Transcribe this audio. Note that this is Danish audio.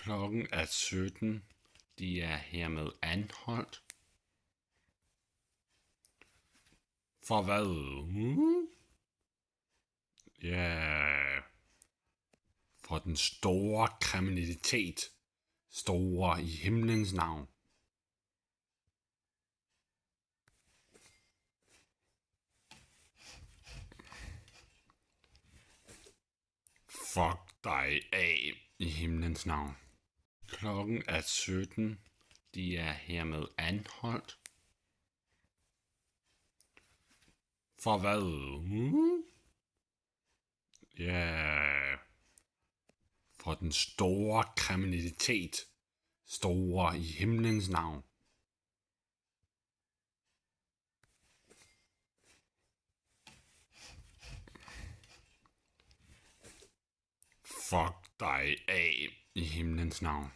Klokken er 17. De er hermed anholdt. For hvad? Ja, for den store kriminalitet. Store i himlens navn. Fuck dig af i himlens navn. Klokken er 17. De er hermed anholdt. For hvad? Ja, for den store kriminalitet. Store i himlens navn. Fuck dig af i himlens navn.